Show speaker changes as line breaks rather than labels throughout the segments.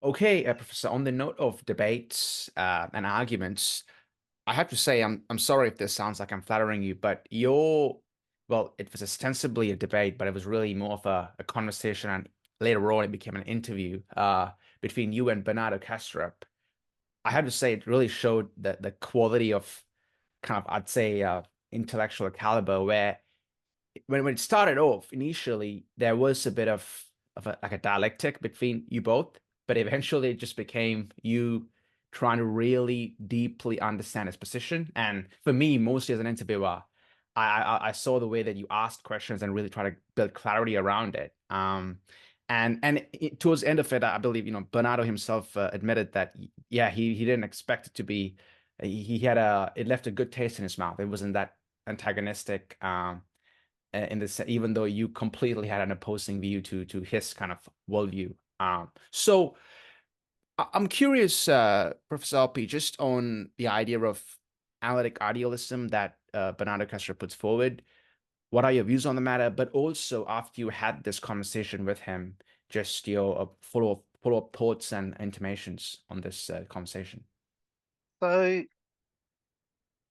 Okay, Professor, on the note of debates and arguments, I have to say I'm sorry if this sounds like I'm flattering you, but well, it was ostensibly a debate, but it was really more of a conversation, and later on it became an interview between you and Bernardo Kastrup. I have to say it really showed the quality of kind of, I'd say, intellectual caliber, where when it started off initially, there was a bit of like a dialectic between you both, but eventually it just became you trying to really deeply understand his position. And for me, mostly as an interviewer, I saw the way that you asked questions and really try to build clarity around it. Towards the end of it, I believe, Bernardo himself admitted that yeah, he didn't expect it to be. He had it left a good taste in his mouth. It wasn't that antagonistic. In this, even though you completely had an opposing view to his kind of worldview. So I'm curious, Professor Oppy, just on the idea of analytic idealism that Bernardo Kastrup puts forward. What are your views on the matter? But also, after you had this conversation with him, just your follow-up thoughts and intimations on this conversation.
So,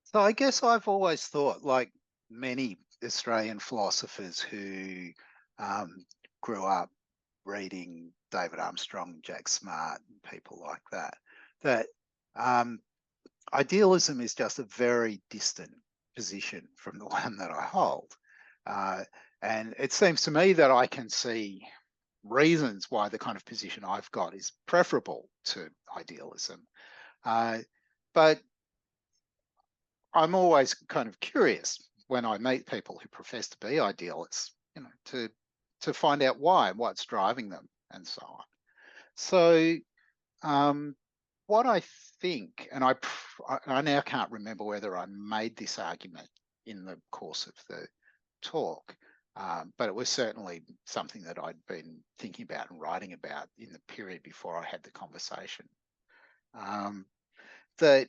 so I guess I've always thought, like many Australian philosophers who um, grew up reading David Armstrong, Jack Smart, and people like that, that um, idealism is just a very distant position from the one that I hold. Uh, and it seems to me that I can see reasons why the kind of position I've got is preferable to idealism. Uh, but I'm always kind of curious when I meet people who profess to be idealists, to find out why and what's driving them and so on. So, um, what I think, and I now can't remember whether I made this argument in the course of the talk, but it was certainly something that I'd been thinking about and writing about in the period before I had the conversation. Um, that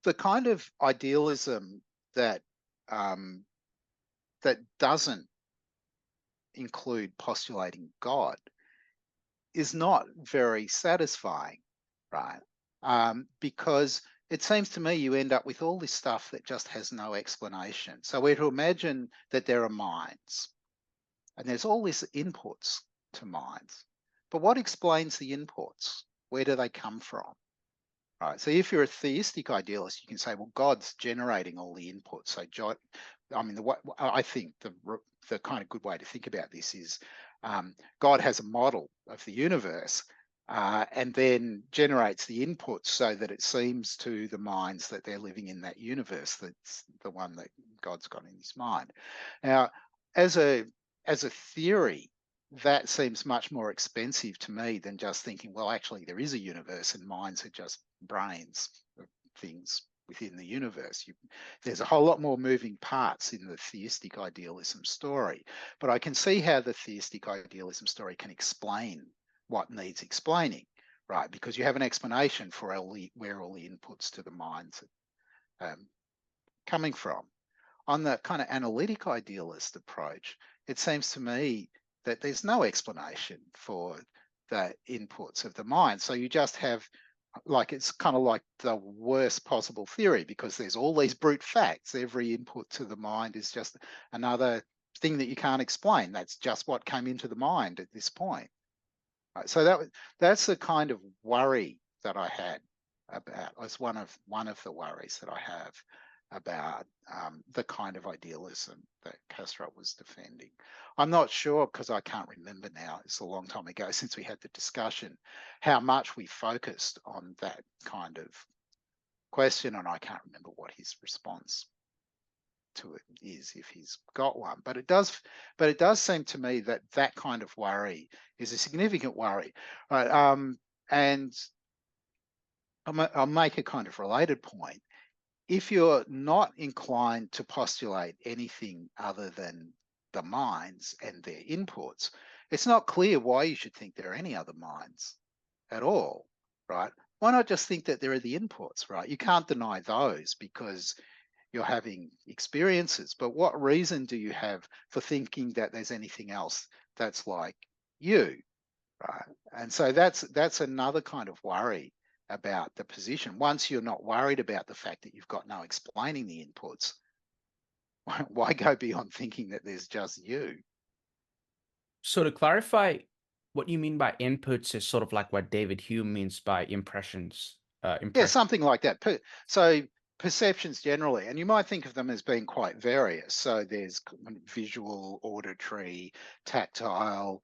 the kind of idealism that um, that doesn't include postulating God is not very satisfying, right? Because it seems to me you end up with all this stuff that just has no explanation. So we're to imagine that there are minds, and there's all these inputs to minds. But what explains the inputs? Where do they come from? Right. So if you're a theistic idealist, you can say, well, God's generating all the inputs. So, I mean, I think the kind of good way to think about this is God has a model of the universe and then generates the inputs so that it seems to the minds that they're living in that universe that's the one that God's got in his mind. Now, as a as a theory, that seems much more expensive to me than just thinking, well, actually, there is a universe and minds are just brains of things within the universe. There's a whole lot more moving parts in the theistic idealism story. But I can see how the theistic idealism story can explain what needs explaining, right? Because you have an explanation for where all the inputs to the minds are coming from. On the kind of analytic idealist approach, it seems to me that there's no explanation for the inputs of the mind. So you just have it's kind of like the worst possible theory because there's all these brute facts. Every input to the mind is just another thing that you can't explain. That's just what came into the mind at this point. Right, so that's the kind of worry that I had about. It's one of the worries that I have about the kind of idealism that Kastrup was defending. I'm not sure because I can't remember now. It's a long time ago since we had the discussion how much we focused on that kind of question, and I can't remember what his response to it is if he's got one. But it does seem to me that that kind of worry is a significant worry, right? And I'll make a kind of related point. If you're not inclined to postulate anything other than the minds and their inputs, it's not clear why you should think there are any other minds at all, right? Why not just think that there are the inputs, right? You can't deny those because you're having experiences. But what reason do you have for thinking that there's anything else that's like you? right? And so that's another kind of worry about the position. Once you're not worried about the fact that you've got no explaining the inputs, why go beyond thinking that there's just you?
So to clarify, what you mean by inputs is sort of like what David Hume means by impressions.
Yeah,
Impression.
something like that. So perceptions generally, and you might think of them as being quite various. So there's visual, auditory, tactile,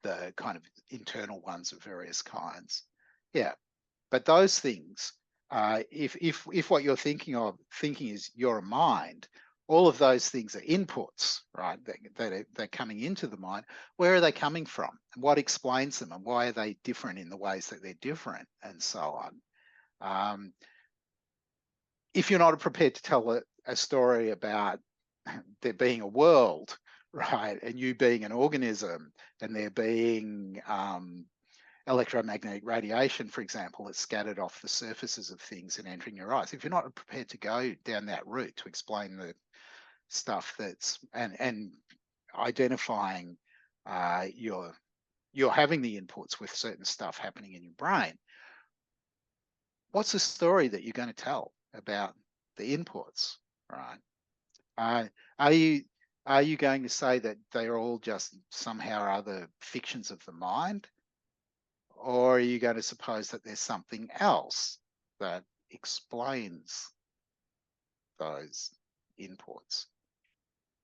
the kind of internal ones of various kinds. Yeah, but those things, if what you're thinking is you're a mind, all of those things are inputs, right? They're coming into the mind. Where are they coming from? And what explains them? And why are they different in the ways that they're different? And so on. If you're not prepared to tell a story about there being a world, right, and you being an organism, and there being electromagnetic radiation, for example, that's scattered off the surfaces of things and entering your eyes. If you're not prepared to go down that route to explain the stuff that's and identifying you're having the inputs with certain stuff happening in your brain, what's the story that you're going to tell about the inputs, right? Uh, are you are you going to say that they're all just somehow or other fictions of the mind? Or are you going to suppose that there's something else that explains those inputs?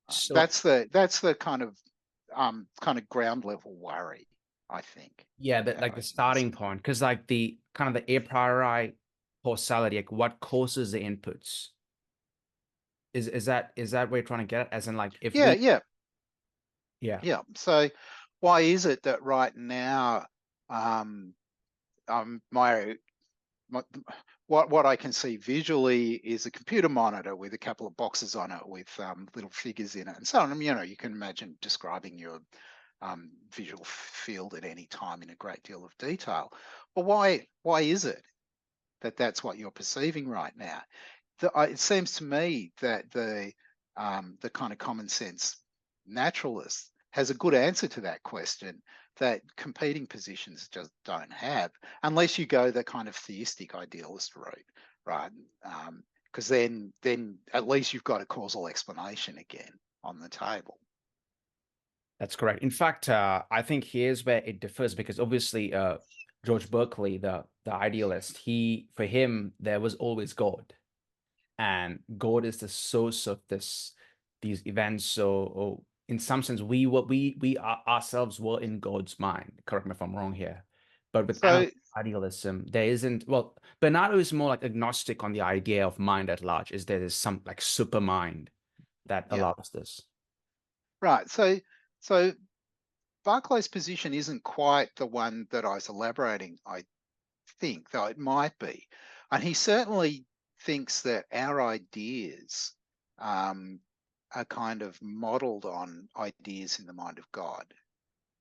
So
That's the kind of ground level worry, I think,
yeah, that
that
like
I
the
can
starting
see.
point, because like the kind of the a priori causality, like what causes the inputs. Is that what you're trying to get at? As in like if
Yeah,
we
yeah,
yeah.
yeah. So why is it that right now um, my what I can see visually is a computer monitor with a couple of boxes on it with little figures in it and so on. You can imagine describing your visual field at any time in a great deal of detail. Well, why is it that that's what you're perceiving right now? It seems to me that the kind of common sense naturalist has a good answer to that question that competing positions just don't have, unless you go the kind of theistic idealist route, right? Because then at least you've got a causal explanation again on the table.
That's correct. In fact, I think here's where it differs because obviously, George Berkeley, the idealist, he for him there was always God, and God is the source of these events. So, in some sense, ourselves were in God's mind. Correct me if I'm wrong here, but with
So
idealism, there isn't. Well, Bernardo is more like agnostic on the idea of mind at large. Is there is some like super mind that
yeah,
allows this?
right. So Barclay's position isn't quite the one that I was elaborating, I think, though it might be. And he certainly thinks that our ideas um, are kind of modeled on ideas in the mind of God.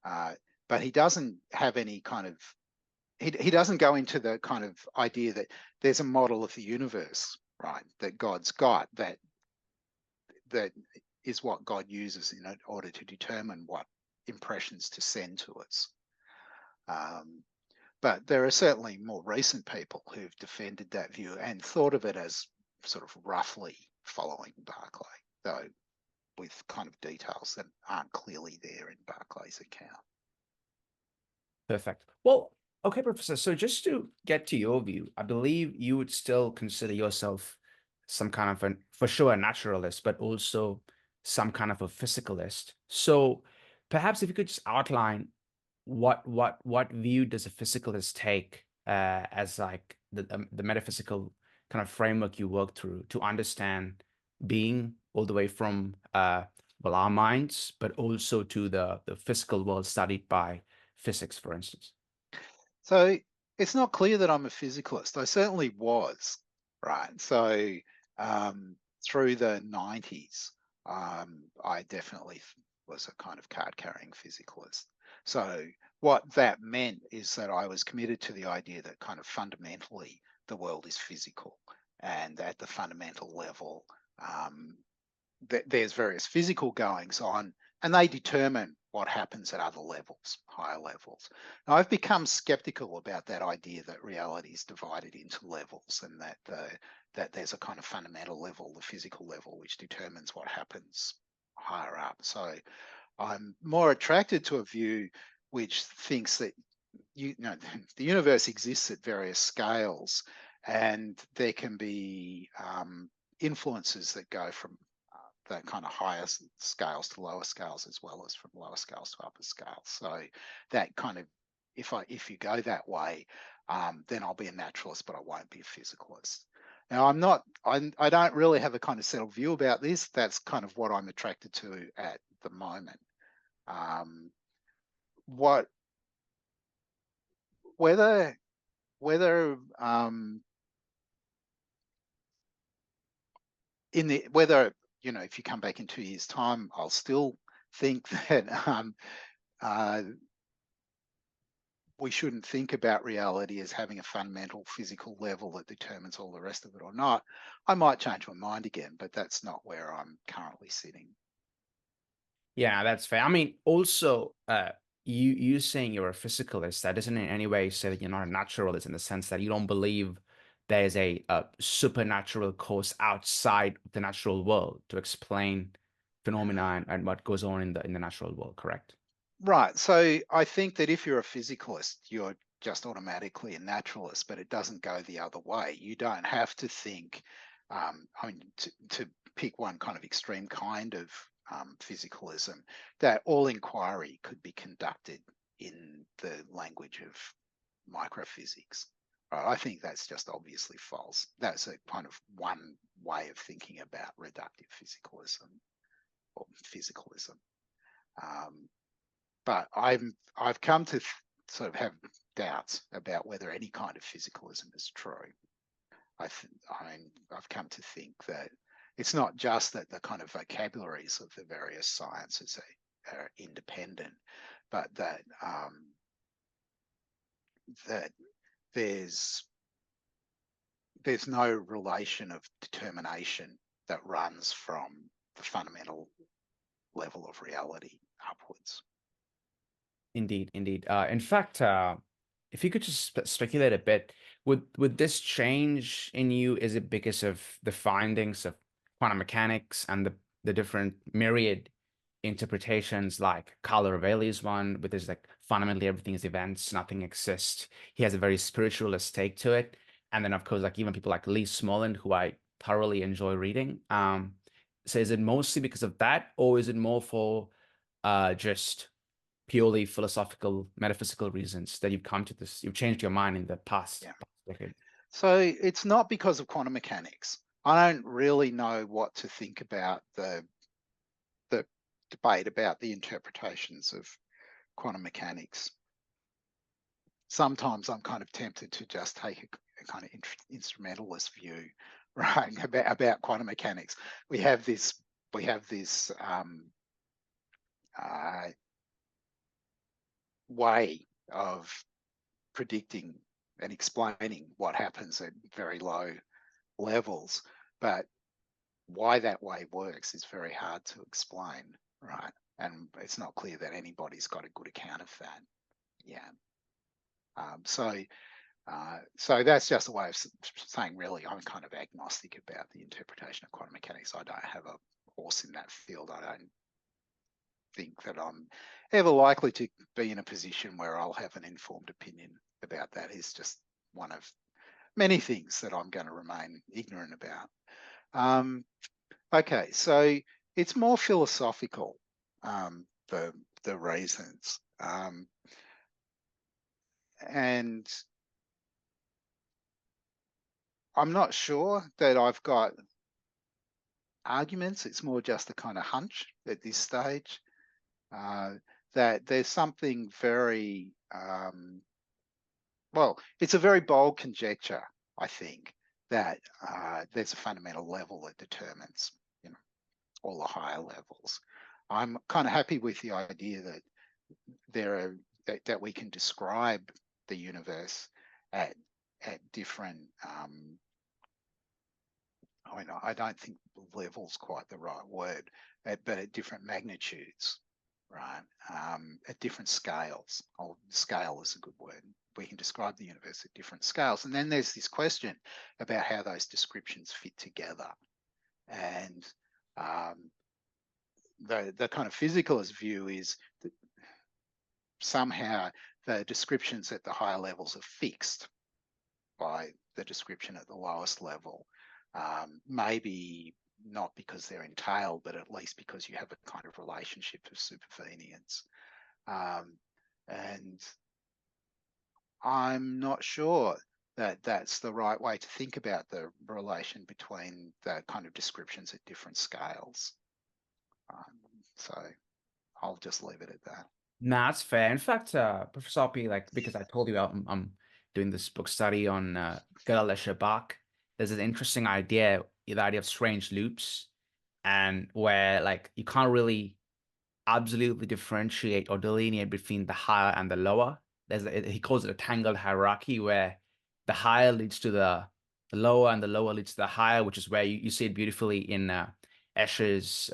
Uh, but he doesn't have any kind of, he doesn't go into the kind of idea that there's a model of the universe, right, that God's got, that is what God uses in order to determine what impressions to send to us. Um, But there are certainly more recent people who've defended that view and thought of it as sort of roughly following Barclay, though with kind of details that aren't clearly there in Barclay's account.
Perfect. Well, okay, Professor. So just to get to your view, I believe you would still consider yourself some kind of for sure, a naturalist, but also some kind of a physicalist. So perhaps if you could just outline what view does a physicalist take as like the metaphysical kind of framework you work through to understand being all the way from well our minds, but also to the physical world studied by physics, for instance.
So it's not clear that I'm a physicalist. I certainly was, right? So through the 90s, I definitely was a kind of card carrying physicalist. So what that meant is that I was committed to the idea that kind of fundamentally the world is physical, and at the fundamental level, there's various physical goings on and they determine what happens at other levels, higher levels. Now, I've become skeptical about that idea that reality is divided into levels, and that there's a kind of fundamental level, the physical level, which determines what happens higher up. So I'm more attracted to a view which thinks that the universe exists at various scales, and there can be influences that go from the kind of higher scales to lower scales, as well as from lower scales to upper scales. So that kind of, if you go that way, then I'll be a naturalist, but I won't be a physicalist. Now, I don't really have a kind of settled view about this. That's kind of what I'm attracted to at the moment. What whether whether whether if you come back in 2 years' time, I'll still think that we shouldn't think about reality as having a fundamental physical level that determines all the rest of it or not. I might change my mind again, but that's not where I'm currently sitting.
Yeah, that's fair. I mean, also, you saying you're a physicalist, that doesn't in any way say that you're not a naturalist, in the sense that you don't believe there's a supernatural cause outside the natural world to explain phenomena and what goes on in the natural world, correct?
Right. So I think that if you're a physicalist, you're just automatically a naturalist, but it doesn't go the other way. You don't have to think, to pick one kind of extreme kind of physicalism, that all inquiry could be conducted in the language of microphysics. Right? I think that's just obviously false. That's a kind of one way of thinking about reductive physicalism or physicalism. But I've come to sort of have doubts about whether any kind of physicalism is true. I've come to think that it's not just that the kind of vocabularies of the various sciences are independent, but that there's no relation of determination that runs from the fundamental level of reality upwards.
Indeed, indeed. In fact, if you could just speculate a bit, would this change in you? Is it because of the findings of quantum mechanics and the different myriad interpretations, like Carlo Rovelli's one, with his like fundamentally everything is events, nothing exists. He has a very spiritualist take to it. And then of course, like even people like Lee Smolin, who I thoroughly enjoy reading. So is it mostly because of that, or is it more for just purely philosophical, metaphysical reasons that you've changed your mind in the past
Yeah.
decade?
So it's not because of quantum mechanics. I don't really know what to think about the debate about the interpretations of quantum mechanics. Sometimes I'm kind of tempted to just take a kind of instrumentalist view, right, about quantum mechanics. We have this uh, way of predicting and explaining what happens at very low levels, but why that way works is very hard to explain, right? And it's not clear that anybody's got a good account of that. Yeah. So that's just a way of saying, really, I'm kind of agnostic about the interpretation of quantum mechanics. I don't have a horse in that field. I don't think that I'm ever likely to be in a position where I'll have an informed opinion about that. It's just one of many things that I'm going to remain ignorant about. Okay, so it's more philosophical, the reasons, and I'm not sure that I've got arguments. It's more just a kind of hunch at this stage, that there's something very well. It's a very bold conjecture, I think, that there's a fundamental level that determines, all the higher levels. I'm kind of happy with the idea that there are that we can describe the universe at different. I don't think level's quite the right word, but at different magnitudes. right? At different scales. Oh, scale is a good word. We can describe the universe at different scales. And then there's this question about how those descriptions fit together. And the kind of physicalist view is that somehow the descriptions at the higher levels are fixed by the description at the lowest level. Maybe not because they're entailed, but at least because you have a kind of relationship of supervenience. And I'm not sure that that's the right way to think about the relation between the kind of descriptions at different scales. So I'll just leave it at that.
Nah, that's fair. In fact, Professor Oppy, like because I told you I'm doing this book study on Gödel Bach, there's an interesting idea, the idea of strange loops, and where like you can't really absolutely differentiate or delineate between the higher and the lower. He calls it a tangled hierarchy where the higher leads to the lower and the lower leads to the higher, which is where you see it beautifully in Escher's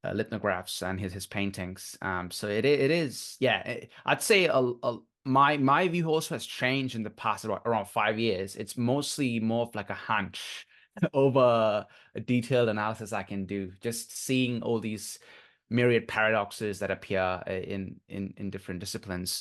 lithographs and his paintings. So it is, yeah. I'd say my view also has changed in the past around 5 years. It's mostly more of like a hunch over a detailed analysis I can do. Just seeing all these myriad paradoxes that appear in different disciplines.